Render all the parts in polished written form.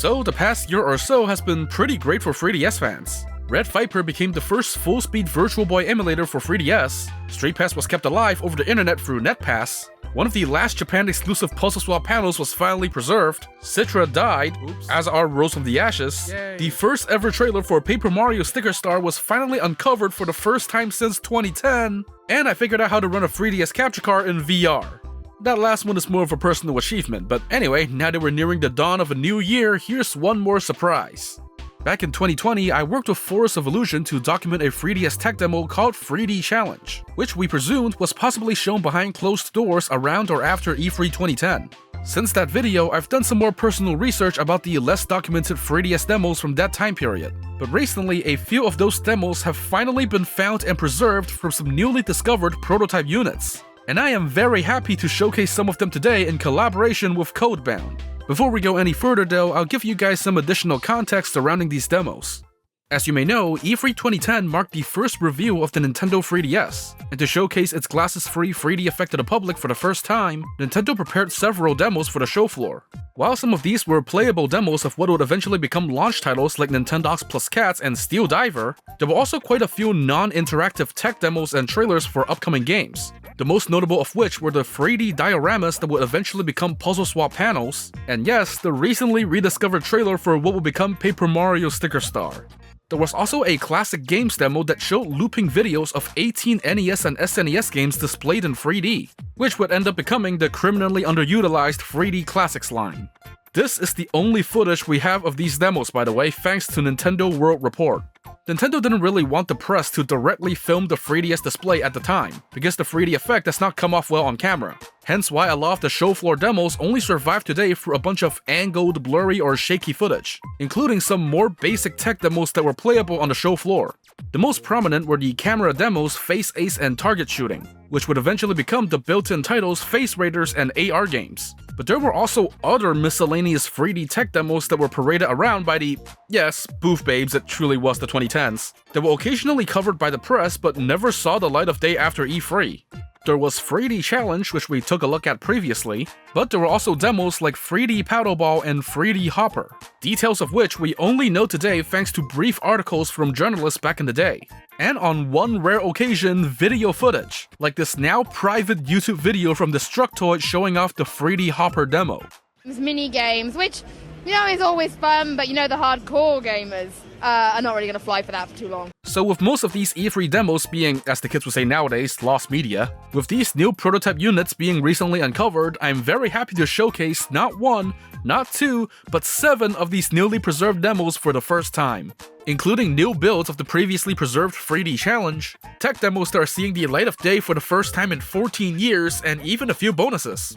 So the past year or so has been pretty great for 3DS fans. Red Viper became the first full-speed Virtual Boy emulator for 3DS, Street Pass was kept alive over the internet through NetPass, one of the last Japan-exclusive puzzle swap panels was finally preserved, Citra died, as are Rose from the Ashes, the first ever trailer for Paper Mario Sticker Star was finally uncovered for the first time since 2010, and I figured out how to run a 3DS capture card in VR. That last one is more of a personal achievement, but anyway, now that we're nearing the dawn of a new year, here's one more surprise. Back in 2020, I worked with Forest of Illusion to document a 3DS tech demo called 3D Challenge, which we presumed was possibly shown behind closed doors around or after E3 2010. Since that video, I've done some more personal research about the less documented 3DS demos from that time period, but recently a few of those demos have finally been found and preserved from some newly discovered prototype units, and I am very happy to showcase some of them today in collaboration with CodeBound. Before we go any further though, I'll give you guys some additional context surrounding these demos. As you may know, E3 2010 marked the first review of the Nintendo 3DS, and to showcase its glasses-free 3D effect to the public for the first time, Nintendo prepared several demos for the show floor. While some of these were playable demos of what would eventually become launch titles like Nintendox Plus Cats and Steel Diver, there were also quite a few non-interactive tech demos and trailers for upcoming games, the most notable of which were the 3D dioramas that would eventually become puzzle swap panels, and yes, the recently rediscovered trailer for what will become Paper Mario Sticker Star. There was also a classic games demo that showed looping videos of 18 NES and SNES games displayed in 3D, which would end up becoming the criminally underutilized 3D Classics line. This is the only footage we have of these demos, by the way, thanks to Nintendo World Report. Nintendo didn't really want the press to directly film the 3DS display at the time, because the 3D effect does not come off well on camera. Hence why a lot of the show floor demos only survive today through a bunch of angled, blurry, or shaky footage, including some more basic tech demos that were playable on the show floor. The most prominent were the camera demos Face Ace and Target Shooting, which would eventually become the built-in titles Face Raiders and AR games. But there were also other miscellaneous 3D tech demos that were paraded around by the, yes, booth babes it truly was the 2010s, that were occasionally covered by the press but never saw the light of day after E3. There was 3D Challenge, which we took a look at previously, but there were also demos like 3D Paddleball and 3D Hopper, details of which we only know today thanks to brief articles from journalists back in the day. And on one rare occasion, video footage, like this now private YouTube video from Destructoid showing off the 3D Hopper demo. Mini games, which, you know, is always fun, but you know the hardcore gamers are not really going to fly for that for too long. So with most of these E3 demos being, as the kids would say nowadays, lost media, with these new prototype units being recently uncovered, I'm very happy to showcase not one, not two, but 7 of these newly preserved demos for the first time, including new builds of the previously preserved 3D Challenge, tech demos that are seeing the light of day for the first time in 14 years, and even a few bonuses.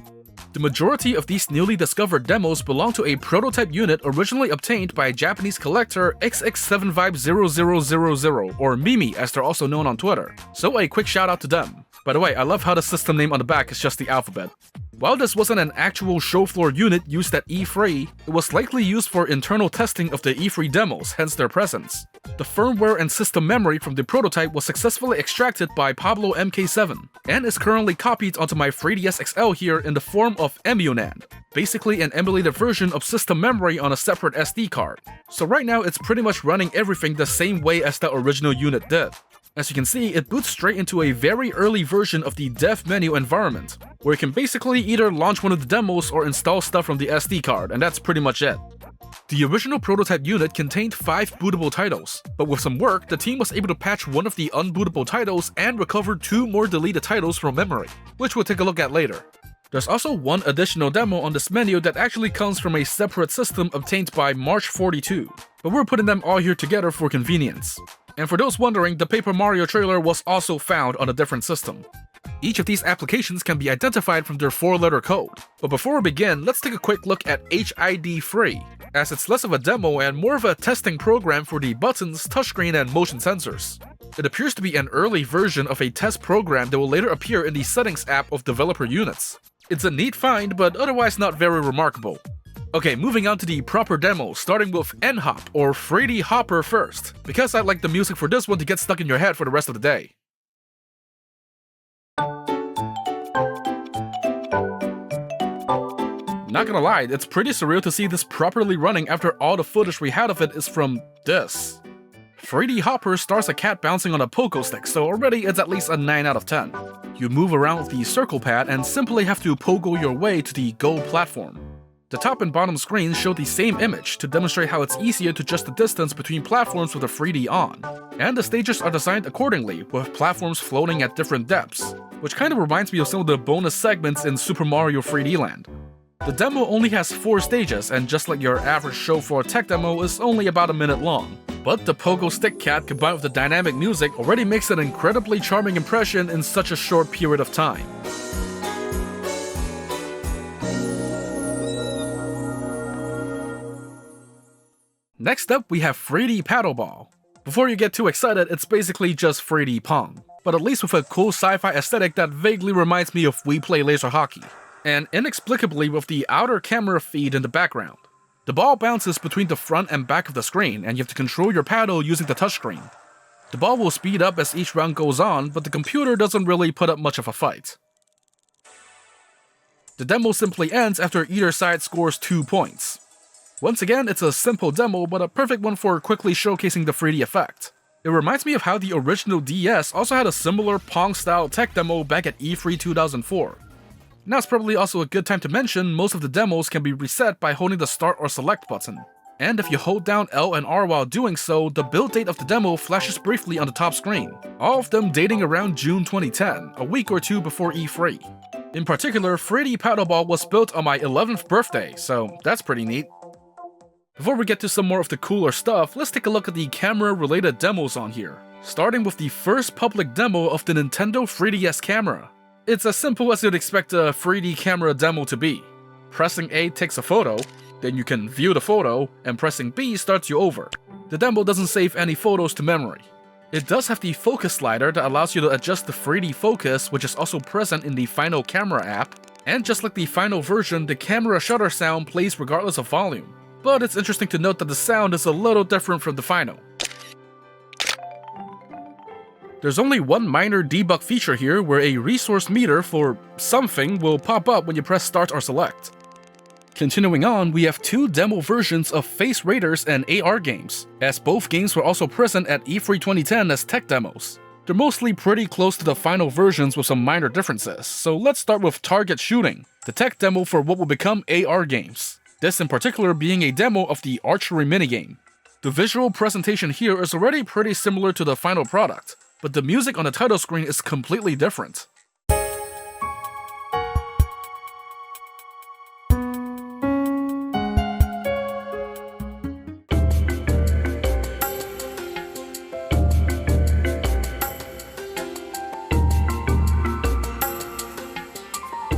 The majority of these newly discovered demos belong to a prototype unit originally obtained by a Japanese collector XX750000, or Mimi as they're also known on Twitter, so a quick shout out to them. By the way, I love how the system name on the back is just the alphabet. While this wasn't an actual show floor unit used at E3, it was likely used for internal testing of the E3 demos, hence their presence. The firmware and system memory from the prototype was successfully extracted by Pablo MK7, and is currently copied onto my 3DS XL here in the form of EmuNAND, basically an emulated version of system memory on a separate SD card. So right now it's pretty much running everything the same way as the original unit did. As you can see, it boots straight into a very early version of the dev menu environment, where you can basically either launch one of the demos or install stuff from the SD card, and that's pretty much it. The original prototype unit contained 5 bootable titles, but with some work, the team was able to patch one of the unbootable titles and recover 2 more deleted titles from memory, which we'll take a look at later. There's also one additional demo on this menu that actually comes from a separate system obtained by March42, but we're putting them all here together for convenience. And for those wondering, the Paper Mario trailer was also found on a different system. Each of these applications can be identified from their 4-letter code. But before we begin, let's take a quick look at HID-Free, as it's less of a demo and more of a testing program for the buttons, touchscreen, and motion sensors. It appears to be an early version of a test program that will later appear in the settings app of developer units. It's a neat find, but otherwise not very remarkable. Okay, moving on to the proper demo, starting with NHOP, or 3D Hopper first, because I'd like the music for this one to get stuck in your head for the rest of the day. Not gonna lie, it's pretty surreal to see this properly running after all the footage we had of it is from this. 3D Hopper stars a cat bouncing on a pogo stick, so already it's at least a 9 out of 10. You move around with the circle pad and simply have to pogo your way to the Go platform. The top and bottom screens show the same image to demonstrate how it's easier to adjust the distance between platforms with a 3D on. And the stages are designed accordingly, with platforms floating at different depths, which kind of reminds me of some of the bonus segments in Super Mario 3D Land. The demo only has 4 stages, and just like your average show floor tech demo is only about a minute long. But the pogo stick cat combined with the dynamic music already makes an incredibly charming impression in such a short period of time. Next up, we have 3D Paddleball. Before you get too excited, it's basically just 3D Pong, but at least with a cool sci-fi aesthetic that vaguely reminds me of We Play Laser Hockey, and inexplicably with the outer camera feed in the background. The ball bounces between the front and back of the screen, and you have to control your paddle using the touchscreen. The ball will speed up as each round goes on, but the computer doesn't really put up much of a fight. The demo simply ends after either side scores 2 points. Once again, it's a simple demo, but a perfect one for quickly showcasing the 3D effect. It reminds me of how the original DS also had a similar Pong-style tech demo back at E3 2004. Now it's probably also a good time to mention most of the demos can be reset by holding the start or select button. And if you hold down L and R while doing so, the build date of the demo flashes briefly on the top screen, all of them dating around June 2010, a week or two before E3. In particular, 3D Paddleball was built on my 11th birthday, so that's pretty neat. Before we get to some more of the cooler stuff, let's take a look at the camera-related demos on here, starting with the first public demo of the Nintendo 3DS camera. It's as simple as you'd expect a 3D camera demo to be. Pressing A takes a photo, then you can view the photo, and pressing B starts you over. The demo doesn't save any photos to memory. It does have the focus slider that allows you to adjust the 3D focus, which is also present in the Final Camera app, and just like the final version, the camera shutter sound plays regardless of volume. But it's interesting to note that the sound is a little different from the final. There's only one minor debug feature here where a resource meter for something will pop up when you press start or select. Continuing on, we have 2 demo versions of Face Raiders and AR games, as both games were also present at E3 2010 as tech demos. They're mostly pretty close to the final versions with some minor differences, so let's start with Target Shooting, the tech demo for what will become AR games. This in particular being a demo of the archery minigame. The visual presentation here is already pretty similar to the final product, but the music on the title screen is completely different.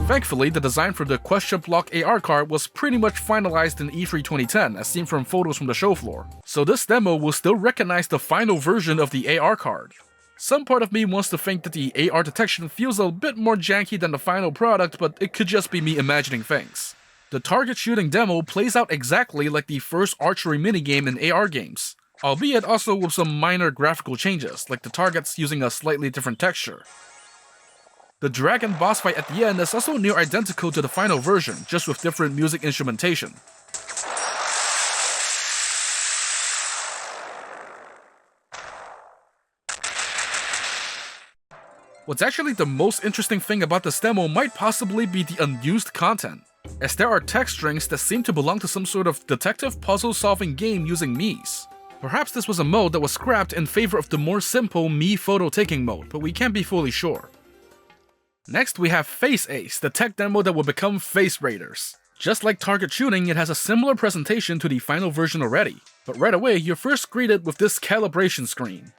Thankfully, the design for the Question Block AR card was pretty much finalized in E3 2010 as seen from photos from the show floor, so this demo will still recognize the final version of the AR card. Some part of me wants to think that the AR detection feels a bit more janky than the final product, but it could just be me imagining things. The Target Shooting demo plays out exactly like the first archery minigame in AR games, albeit also with some minor graphical changes, like the targets using a slightly different texture. The dragon boss fight at the end is also near identical to the final version, just with different music instrumentation. What's actually the most interesting thing about this demo might possibly be the unused content, as there are text strings that seem to belong to some sort of detective puzzle-solving game using Miis. Perhaps this was a mode that was scrapped in favor of the more simple Mii photo-taking mode, but we can't be fully sure. Next, we have Face Ace, the tech demo that will become Face Raiders. Just like Target Shooting, it has a similar presentation to the final version already, but right away you're first greeted with this calibration screen.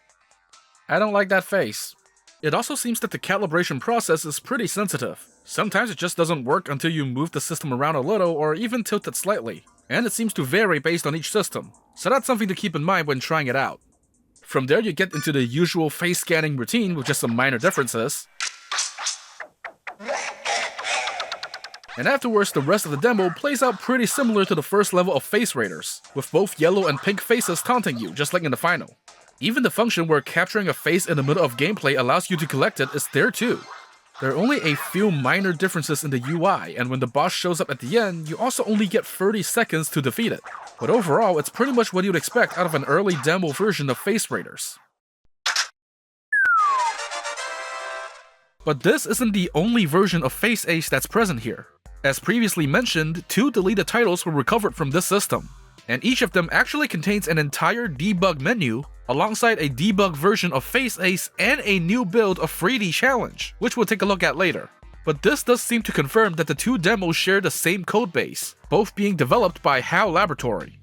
I don't like that face. It also seems that the calibration process is pretty sensitive. Sometimes it just doesn't work until you move the system around a little or even tilt it slightly, and it seems to vary based on each system, so that's something to keep in mind when trying it out. From there you get into the usual face scanning routine with just some minor differences. And afterwards, the rest of the demo plays out pretty similar to the first level of Face Raiders, with both yellow and pink faces taunting you, just like in the final. Even the function where capturing a face in the middle of gameplay allows you to collect it is there too. There are only a few minor differences in the UI, and when the boss shows up at the end, you also only get 30 seconds to defeat it. But overall, it's pretty much what you'd expect out of an early demo version of Face Raiders. But this isn't the only version of Face Ace that's present here. As previously mentioned, 2 deleted titles were recovered from this system, and each of them actually contains an entire debug menu alongside a debug version of Face Ace and a new build of 3D Challenge, which we'll take a look at later. But this does seem to confirm that the 2 demos share the same codebase, both being developed by HAL Laboratory.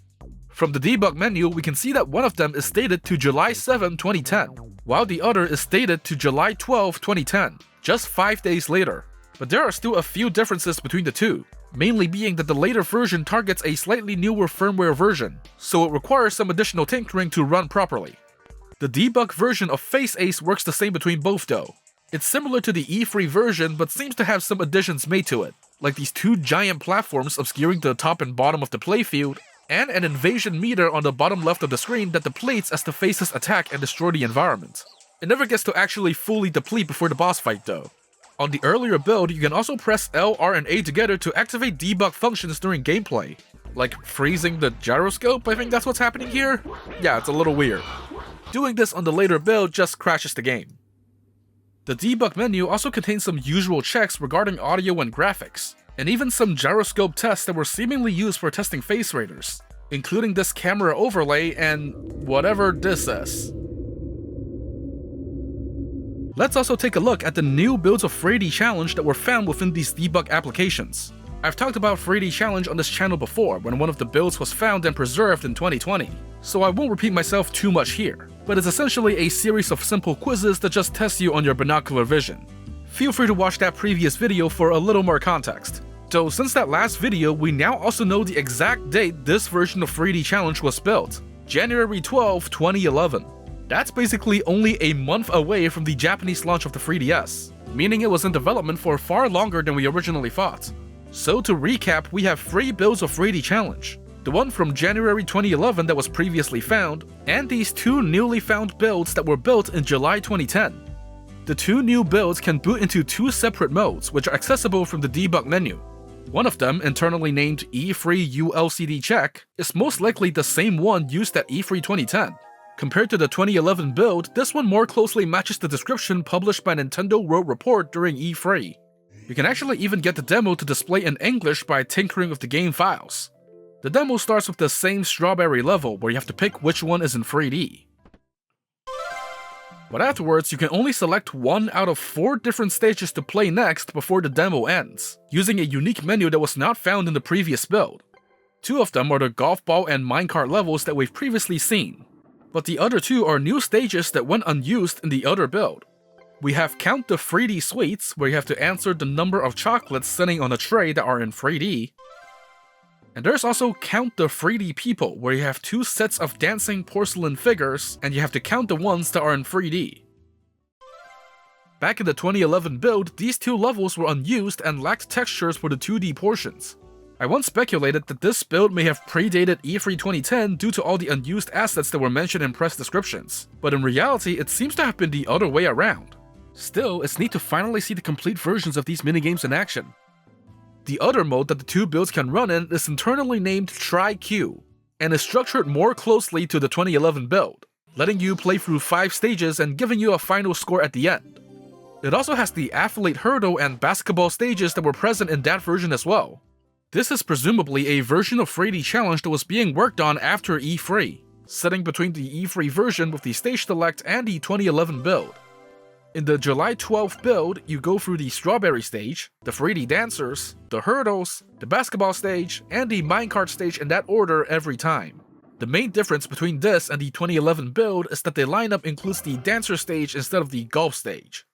From the debug menu, we can see that one of them is stated to July 7, 2010, while the other is stated to July 12, 2010, just 5 days later. But there are still a few differences between the two, mainly being that the later version targets a slightly newer firmware version, so it requires some additional tinkering to run properly. The debug version of Face Ace works the same between both though. It's similar to the E3 version, but seems to have some additions made to it, like these 2 giant platforms obscuring the top and bottom of the playfield, and an invasion meter on the bottom left of the screen that depletes as the faces attack and destroy the environment. It never gets to actually fully deplete before the boss fight though. On the earlier build, you can also press L, R, and A together to activate debug functions during gameplay. Like freezing the gyroscope, I think that's what's happening here? Yeah, it's a little weird. Doing this on the later build just crashes the game. The debug menu also contains some usual checks regarding audio and graphics, and even some gyroscope tests that were seemingly used for testing Face Raiders, including this camera overlay and whatever this is. Let's also take a look at the new builds of 3D Challenge that were found within these debug applications. I've talked about 3D Challenge on this channel before when one of the builds was found and preserved in 2020, so I won't repeat myself too much here, but it's essentially a series of simple quizzes that just test you on your binocular vision. Feel free to watch that previous video for a little more context. So since that last video, we now also know the exact date this version of 3D Challenge was built, January 12, 2011. That's basically only a month away from the Japanese launch of the 3DS, meaning it was in development for far longer than we originally thought. So to recap, we have 3 builds of 3D Challenge, the one from January 2011 that was previously found, and these 2 newly found builds that were built in July 2010. The 2 new builds can boot into 2 separate modes, which are accessible from the debug menu. One of them, internally named E3 ULCD Check, is most likely the same one used at E3 2010. Compared to the 2011 build, this one more closely matches the description published by Nintendo World Report during E3. You can actually even get the demo to display in English by tinkering with the game files. The demo starts with the same strawberry level where you have to pick which one is in 3D. But afterwards, you can only select 1 out of 4 different stages to play next before the demo ends, using a unique menu that was not found in the previous build. 2 of them are the golf ball and minecart levels that we've previously seen, but the other 2 are new stages that went unused in the other build. We have Count the 3D Sweets, where you have to answer the number of chocolates sitting on a tray that are in 3D. And there's also Count the 3D People, where you have 2 sets of dancing porcelain figures, and you have to count the ones that are in 3D. Back in the 2011 build, these 2 levels were unused and lacked textures for the 2D portions. I once speculated that this build may have predated E3 2010 due to all the unused assets that were mentioned in press descriptions, but in reality it seems to have been the other way around. Still, it's neat to finally see the complete versions of these minigames in action. The other mode that the 2 builds can run in is internally named Try-Q, and is structured more closely to the 2011 build, letting you play through 5 stages and giving you a final score at the end. It also has the athlete hurdle and basketball stages that were present in that version as well. This is presumably a version of 3D Challenge that was being worked on after E3, sitting between the E3 version with the stage select and the 2011 build. In the July 12th build, you go through the strawberry stage, the 3D dancers, the hurdles, the basketball stage, and the minecart stage in that order every time. The main difference between this and the 2011 build is that the lineup includes the dancer stage instead of the golf stage.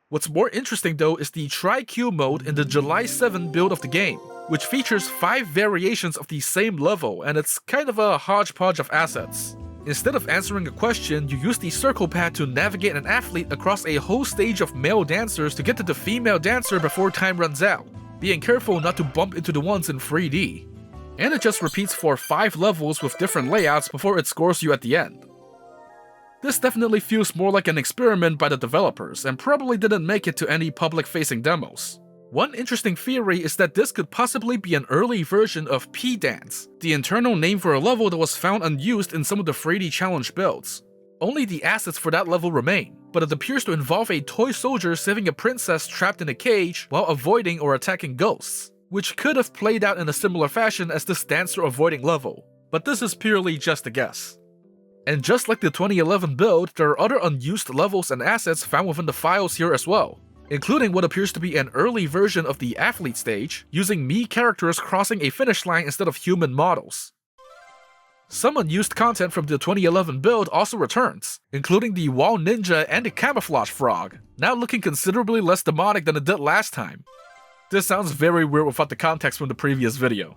What's more interesting though is the Try-Q mode in the July 7 build of the game, which features 5 variations of the same level, and it's kind of a hodgepodge of assets. Instead of answering a question, you use the circle pad to navigate an athlete across a whole stage of male dancers to get to the female dancer before time runs out, being careful not to bump into the ones in 3D. And it just repeats for 5 levels with different layouts before it scores you at the end. This definitely feels more like an experiment by the developers and probably didn't make it to any public-facing demos. One interesting theory is that this could possibly be an early version of P-Dance, the internal name for a level that was found unused in some of the 3D challenge builds. Only the assets for that level remain, but it appears to involve a toy soldier saving a princess trapped in a cage while avoiding or attacking ghosts, which could have played out in a similar fashion as this dancer avoiding level, but this is purely just a guess. And just like the 2011 build, there are other unused levels and assets found within the files here as well, including what appears to be an early version of the athlete stage, using Mii characters crossing a finish line instead of human models. Some unused content from the 2011 build also returns, including the wall ninja and the camouflage frog, now looking considerably less demonic than it did last time. This sounds very weird without the context from the previous video.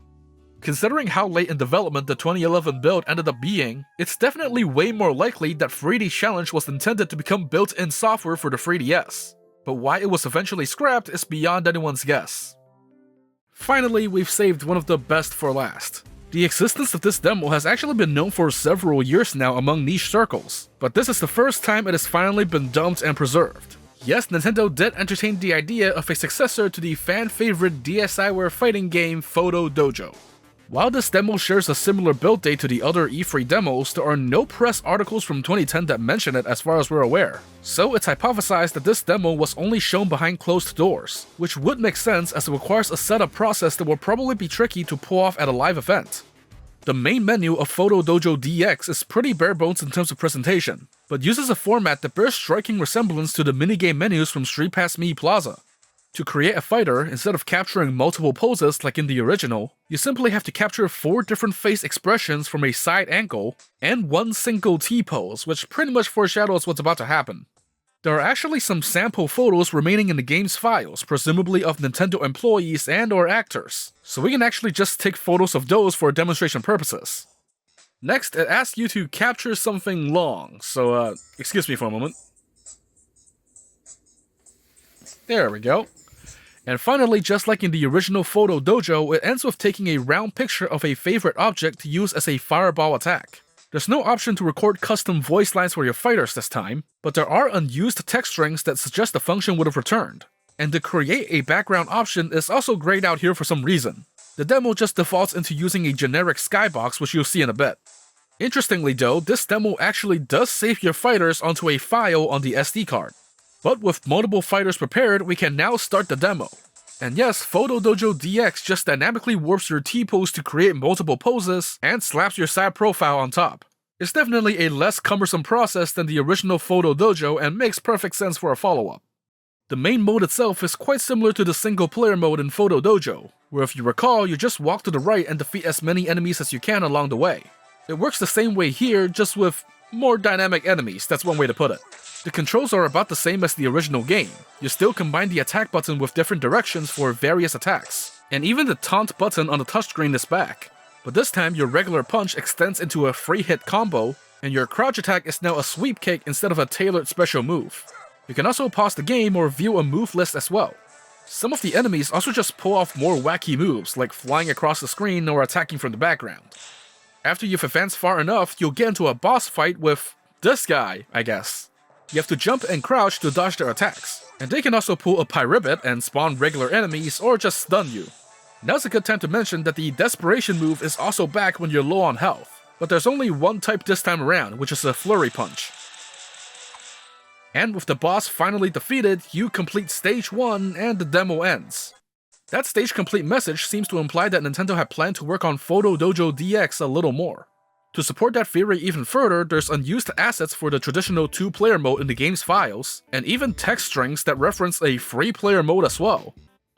Considering how late in development the 2011 build ended up being, it's definitely way more likely that 3D Challenge was intended to become built-in software for the 3DS, but why it was eventually scrapped is beyond anyone's guess. Finally, we've saved one of the best for last. The existence of this demo has actually been known for several years now among niche circles, but this is the first time it has finally been dumped and preserved. Yes, Nintendo did entertain the idea of a successor to the fan-favorite DSiWare fighting game Photo Dojo. While this demo shares a similar build date to the other E3 demos, there are no press articles from 2010 that mention it as far as we're aware. So it's hypothesized that this demo was only shown behind closed doors, which would make sense as it requires a setup process that will probably be tricky to pull off at a live event. The main menu of Photo Dojo DX is pretty bare bones in terms of presentation, but uses a format that bears striking resemblance to the minigame menus from Street Pass Mii Plaza. To create a fighter, instead of capturing multiple poses like in the original, you simply have to capture 4 different face expressions from a side angle, and 1 single T-pose, which pretty much foreshadows what's about to happen. There are actually some sample photos remaining in the game's files, presumably of Nintendo employees and or actors, so we can actually just take photos of those for demonstration purposes. Next, it asks you to capture something long, so excuse me for a moment. There we go. And finally, just like in the original Photo Dojo, it ends with taking a round picture of a favorite object to use as a fireball attack. There's no option to record custom voice lines for your fighters this time, but there are unused text strings that suggest the function would have returned. And to create a background option is also grayed out here for some reason. The demo just defaults into using a generic skybox, which you'll see in a bit. Interestingly though, this demo actually does save your fighters onto a file on the SD card. But with multiple fighters prepared, we can now start the demo. And yes, Photo Dojo DX just dynamically warps your T-pose to create multiple poses, and slaps your side profile on top. It's definitely a less cumbersome process than the original Photo Dojo and makes perfect sense for a follow-up. The main mode itself is quite similar to the single-player mode in Photo Dojo, where if you recall, you just walk to the right and defeat as many enemies as you can along the way. It works the same way here, just with more dynamic enemies, that's one way to put it. The controls are about the same as the original game. You still combine the attack button with different directions for various attacks, and even the taunt button on the touchscreen is back. But this time your regular punch extends into a free hit combo, and your crouch attack is now a sweep kick instead of a tailored special move. You can also pause the game or view a move list as well. Some of the enemies also just pull off more wacky moves, like flying across the screen or attacking from the background. After you've advanced far enough, you'll get into a boss fight with this guy, I guess. You have to jump and crouch to dodge their attacks, and they can also pull a Pyribit and spawn regular enemies or just stun you. Now's a good time to mention that the Desperation move is also back when you're low on health, but there's only one type this time around, which is a Flurry Punch. And with the boss finally defeated, you complete Stage 1 and the demo ends. That stage complete message seems to imply that Nintendo had planned to work on Photo Dojo DX a little more. To support that theory even further, there's unused assets for the traditional 2-player mode in the game's files, and even text strings that reference a 3-player mode as well.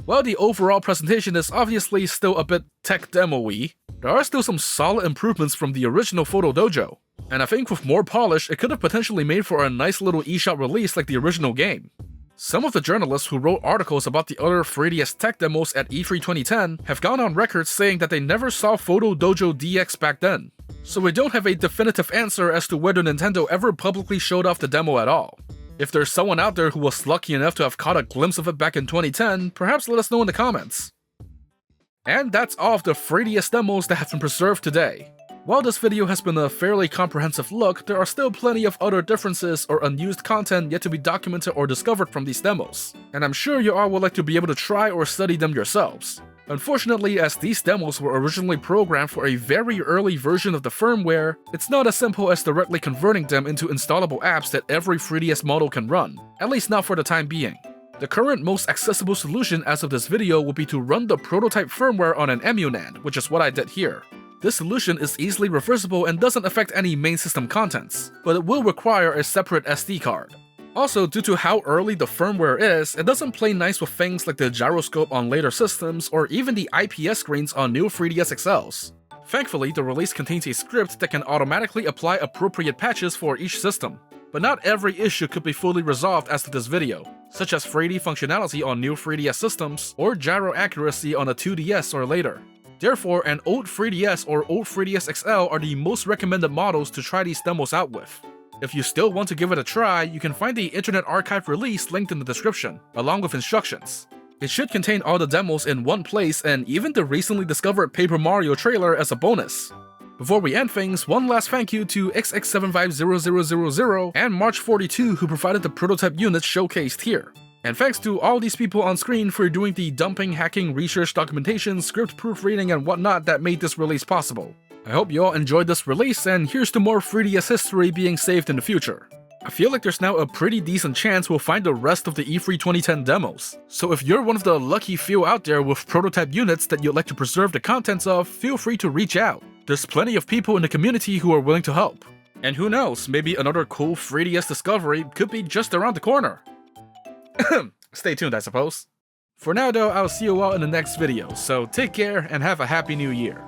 While the overall presentation is obviously still a bit tech demo-y, there are still some solid improvements from the original Photo Dojo, and I think with more polish, it could have potentially made for a nice little eShop release like the original game. Some of the journalists who wrote articles about the other 3DS tech demos at E3 2010 have gone on record saying that they never saw Photo Dojo DX back then. So we don't have a definitive answer as to whether Nintendo ever publicly showed off the demo at all. If there's someone out there who was lucky enough to have caught a glimpse of it back in 2010, perhaps let us know in the comments. And that's all of the 3DS demos that have been preserved today. While this video has been a fairly comprehensive look, there are still plenty of other differences or unused content yet to be documented or discovered from these demos, and I'm sure you all would like to be able to try or study them yourselves. Unfortunately, as these demos were originally programmed for a very early version of the firmware, it's not as simple as directly converting them into installable apps that every 3DS model can run, at least not for the time being. The current most accessible solution as of this video would be to run the prototype firmware on an EmuNAND, which is what I did here. This solution is easily reversible and doesn't affect any main system contents, but it will require a separate SD card. Also, due to how early the firmware is, it doesn't play nice with things like the gyroscope on later systems or even the IPS screens on new 3DS XLs. Thankfully, the release contains a script that can automatically apply appropriate patches for each system. But not every issue could be fully resolved as of this video, such as 3D functionality on new 3DS systems or gyro accuracy on a 2DS or later. Therefore, an old 3DS or old 3DS XL are the most recommended models to try these demos out with. If you still want to give it a try, you can find the Internet Archive release linked in the description, along with instructions. It should contain all the demos in one place and even the recently discovered Paper Mario trailer as a bonus. Before we end things, one last thank you to XX750000 and March42 who provided the prototype units showcased here. And thanks to all these people on screen for doing the dumping, hacking, research documentation, script proofreading, and whatnot that made this release possible. I hope you all enjoyed this release, and here's to more 3DS history being saved in the future. I feel like there's now a pretty decent chance we'll find the rest of the E3 2010 demos, so if you're one of the lucky few out there with prototype units that you'd like to preserve the contents of, feel free to reach out. There's plenty of people in the community who are willing to help. And who knows, maybe another cool 3DS discovery could be just around the corner. Stay tuned, I suppose. For now though, I'll see you all in the next video, so take care and have a happy new year.